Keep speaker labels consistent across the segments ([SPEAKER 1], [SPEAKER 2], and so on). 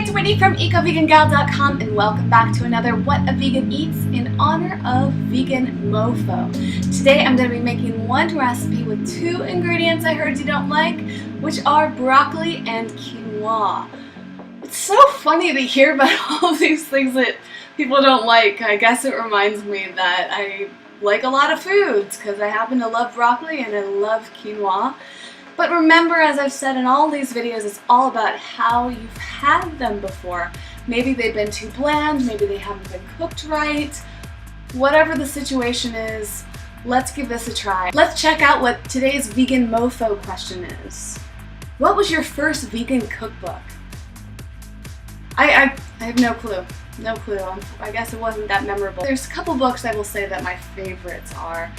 [SPEAKER 1] it's Whitney from EcoVeganGal.com and welcome back to another What a Vegan Eats in honor of Vegan MoFo. Today I'm going to be making one recipe with two ingredients I heard you don't like, which are broccoli and quinoa. It's so funny to hear about all these things that people don't like. I guess it reminds me that I like a lot of foods because I happen to love broccoli and I love quinoa. But remember, as I've said in all these videos, it's all about how you've had them before. Maybe they've been too bland, maybe they haven't been cooked right. Whatever the situation is, let's give this a try. Let's check out what today's Vegan MoFo question is. What was your first vegan cookbook? I have no clue. No clue. I guess it wasn't that memorable. There's a couple books I will say that my favorites are.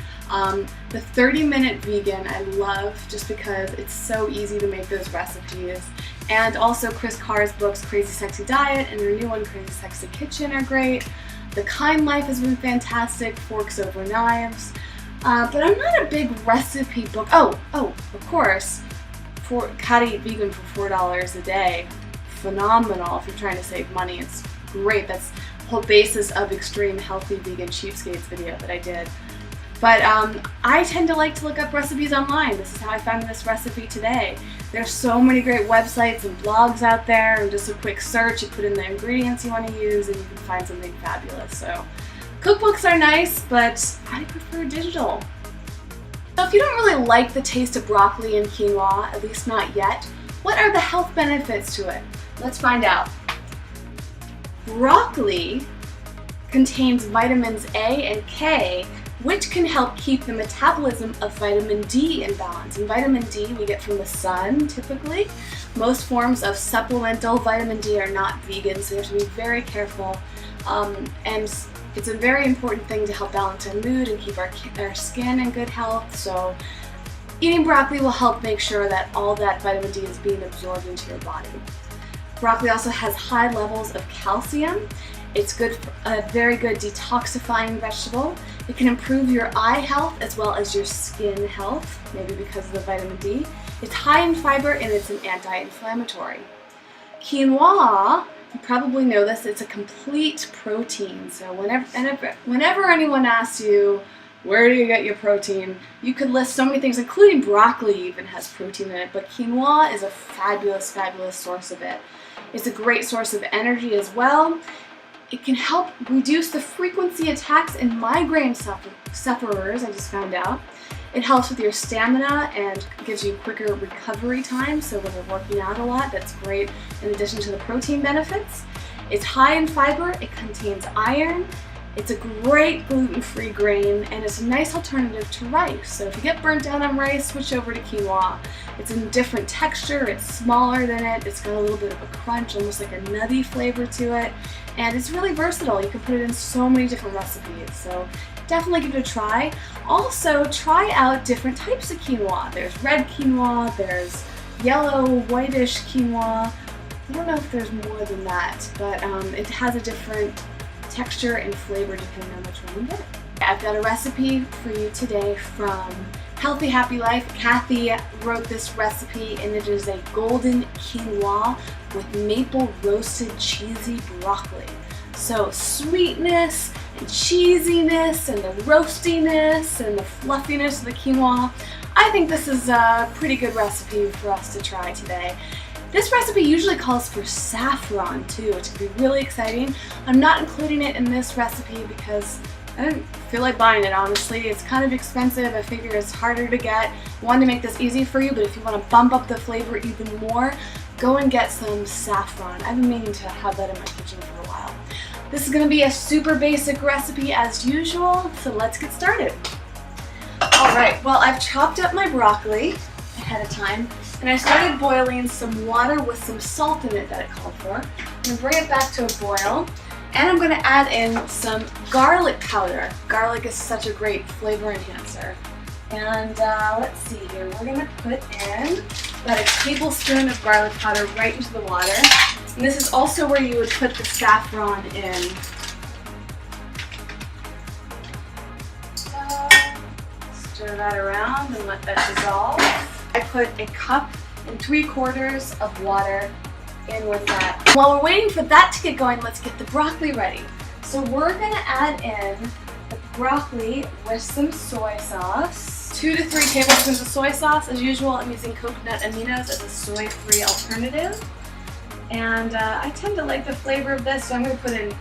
[SPEAKER 1] The 30-Minute Vegan I love just because it's so easy to make those recipes. And also Chris Carr's books Crazy Sexy Diet and her new one Crazy Sexy Kitchen are great. The Kind Life has been fantastic, Forks Over Knives. But I'm not a big recipe book. Oh, of course, How to Eat Vegan for $4 a day. Phenomenal if you're trying to save money. It's great. That's the whole basis of Extreme Healthy Vegan Cheapskates video that I did. But I tend to like to look up recipes online. This is how I found this recipe today. There's so many great websites and blogs out there, and just a quick search, you put in the ingredients you want to use and you can find something fabulous. So cookbooks are nice, but I prefer digital. So if you don't really like the taste of broccoli and quinoa, at least not yet, what are the health benefits to it? Let's find out. Broccoli contains vitamins A and K, which can help keep the metabolism of vitamin D in balance. And vitamin D we get from the sun, typically. Most forms of supplemental vitamin D are not vegan, so you have to be very careful. And it's a very important thing to help balance our mood and keep our skin in good health. So eating broccoli will help make sure that all that vitamin D is being absorbed into your body. Broccoli also has high levels of calcium. It's good, a very good detoxifying vegetable. It can improve your eye health as well as your skin health, maybe because of the vitamin D. It's high in fiber and it's an anti-inflammatory. Quinoa, you probably know this, it's a complete protein. So whenever anyone asks you, where do you get your protein? You could list so many things, including broccoli even has protein in it, but quinoa is a fabulous, fabulous source of it. It's a great source of energy as well. It can help reduce the frequency attacks in migraine sufferers, I just found out. It helps with your stamina and gives you quicker recovery time, so when you're working out a lot, that's great in addition to the protein benefits. It's high in fiber, it contains iron, it's a great gluten-free grain, and it's a nice alternative to rice. So if you get burnt out on rice, switch over to quinoa. It's in a different texture, it's smaller than it, it's got a little bit of a crunch, almost like a nutty flavor to it, and it's really versatile. You can put it in so many different recipes, so definitely give it a try. Also, try out different types of quinoa. There's red quinoa, there's yellow, whitish quinoa. I don't know if there's more than that, but it has a different texture and flavor depending on which one you get. I've got a recipe for you today from Healthy Happy Life. Kathy wrote this recipe and it is a golden quinoa with maple roasted cheesy broccoli. So sweetness and cheesiness and the roastiness and the fluffiness of the quinoa. I think this is a pretty good recipe for us to try today. This recipe usually calls for saffron too, which can be really exciting. I'm not including it in this recipe because I don't feel like buying it, honestly. It's kind of expensive. I figure it's harder to get. I wanted to make this easy for you, but if you want to bump up the flavor even more, go and get some saffron. I've been meaning to have that in my kitchen for a while. This is going to be a super basic recipe as usual, so let's get started. Alright, well I've chopped up my broccoli ahead of time, and I started boiling some water with some salt in it that it called for. I'm going to bring it back to a boil, and I'm going to add in some garlic powder. Garlic is such a great flavor enhancer. And let's see here, we're going to put in about a tablespoon of garlic powder right into the water. And this is also where you would put the saffron in. So, stir that around and let that dissolve. I put a cup and 3/4 of water in with that. While we're waiting for that to get going, let's get the broccoli ready. So we're gonna add in the broccoli with some soy sauce. 2 to 3 tablespoons of soy sauce. As usual, I'm using coconut aminos as a soy-free alternative. And I tend to like the flavor of this, so I'm gonna put in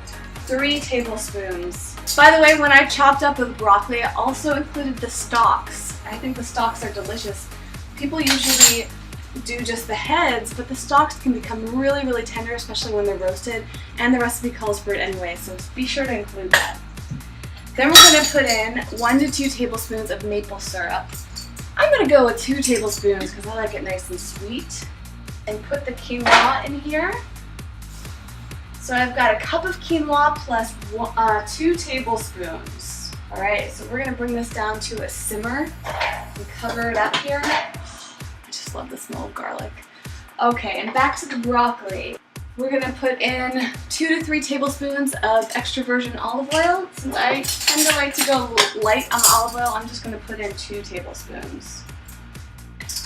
[SPEAKER 1] 3 tablespoons. By the way, when I chopped up the broccoli, I also included the stalks. I think the stalks are delicious. People usually do just the heads, but the stalks can become really, really tender, especially when they're roasted, and the recipe calls for it anyway, so be sure to include that. Then we're going to put in 1 to 2 tablespoons of maple syrup. I'm going to go with 2 tablespoons because I like it nice and sweet. And put the quinoa in here. So I've got a cup of quinoa plus 2 tablespoons. Alright, so we're going to bring this down to a simmer and cover it up here. I just love the smell of garlic. Okay, and back to the broccoli. We're going to put in 2 to 3 tablespoons of extra virgin olive oil. Since I tend to like to go light on olive oil, I'm just going to put in 2 tablespoons.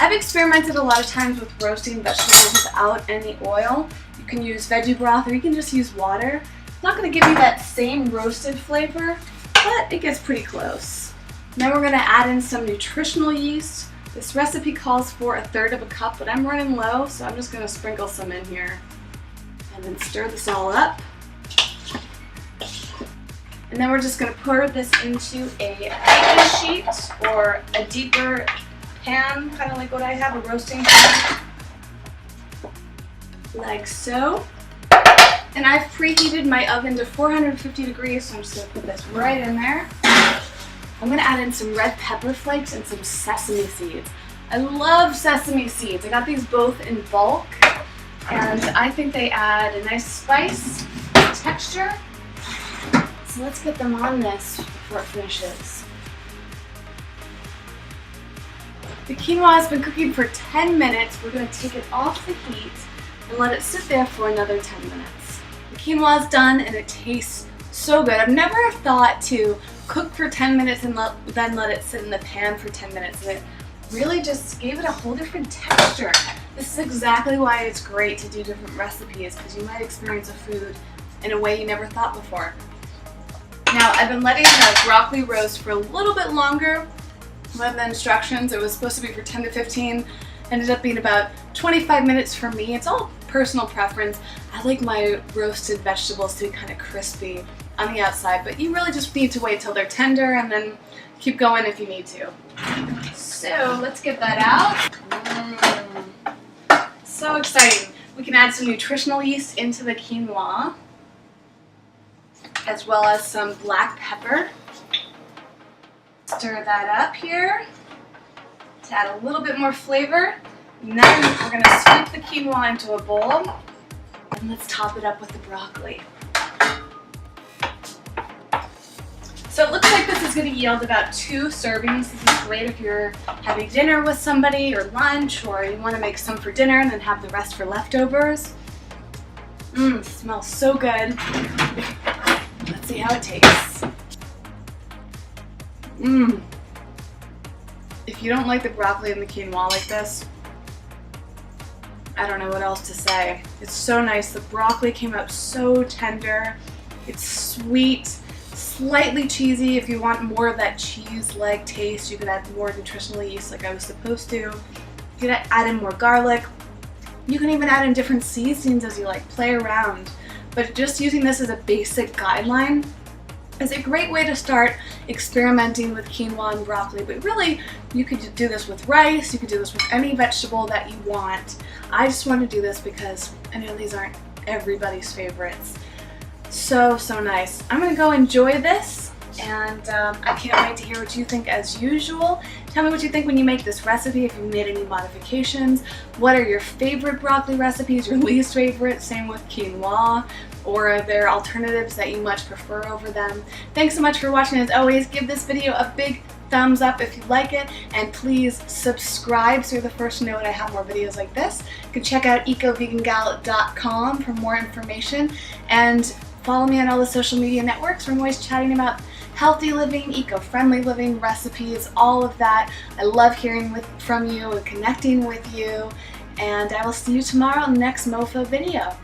[SPEAKER 1] I've experimented a lot of times with roasting vegetables without any oil. You can use veggie broth or you can just use water. It's not going to give you that same roasted flavor, but it gets pretty close. Now we're going to add in some nutritional yeast. This recipe calls for 1/3 cup, but I'm running low, so I'm just going to sprinkle some in here. And then stir this all up. And then we're just going to pour this into a baking sheet or a deeper pan, kind of like what I have, a roasting pan. Like so. And I've preheated my oven to 450 degrees, so I'm just going to put this right in there. I'm going to add in some red pepper flakes and some sesame seeds. I love sesame seeds. I got these both in bulk, and I think they add a nice spice, texture. So let's get them on this before it finishes. The quinoa has been cooking for 10 minutes. We're going to take it off the heat and let it sit there for another 10 minutes. The quinoa is done and it tastes so good. I've never thought to cook for 10 minutes and then let it sit in the pan for 10 minutes. And it really just gave it a whole different texture. This is exactly why it's great to do different recipes, because you might experience a food in a way you never thought before. Now, I've been letting the broccoli roast for a little bit longer than the instructions. It was supposed to be for 10 to 15. Ended up being about 25 minutes for me. It's all personal preference. I like my roasted vegetables to be kind of crispy on the outside, but you really just need to wait till they're tender and then keep going if you need to. So let's get that out. So exciting. We can add some nutritional yeast into the quinoa, as well as some black pepper. Stir that up here to add a little bit more flavor. Now we're going to scoop the quinoa into a bowl, and let's top it up with the broccoli. So it looks like this is going to yield about 2 servings. This is great if you're having dinner with somebody or lunch, or you want to make some for dinner and then have the rest for leftovers. It smells so good. Let's see how it tastes. If you don't like the broccoli and the quinoa like this, I don't know what else to say. It's so nice. The broccoli came out so tender. It's sweet, slightly cheesy. If you want more of that cheese-like taste, you could add more nutritional yeast like I was supposed to. You could add in more garlic. You can even add in different seasonings as you like. Play around. But just using this as a basic guideline is a great way to start experimenting with quinoa and broccoli. But really, you could do this with rice, you could do this with any vegetable that you want. I just want to do this because I know these aren't everybody's favorites. So nice. I'm going to go enjoy this, and I can't wait to hear what you think as usual. Tell me what you think when you make this recipe, if you made any modifications. What are your favorite broccoli recipes, your least favorite? Same with quinoa. Or are there alternatives that you much prefer over them? Thanks so much for watching. As always, give this video a big thumbs up if you like it, and please subscribe so you're the first to know when I have more videos like this. You can check out ecovegangal.com for more information, and follow me on all the social media networks where I'm always chatting about healthy living, eco-friendly living, recipes, all of that. I love hearing from you and connecting with you. and I will see you tomorrow in the next MoFo video.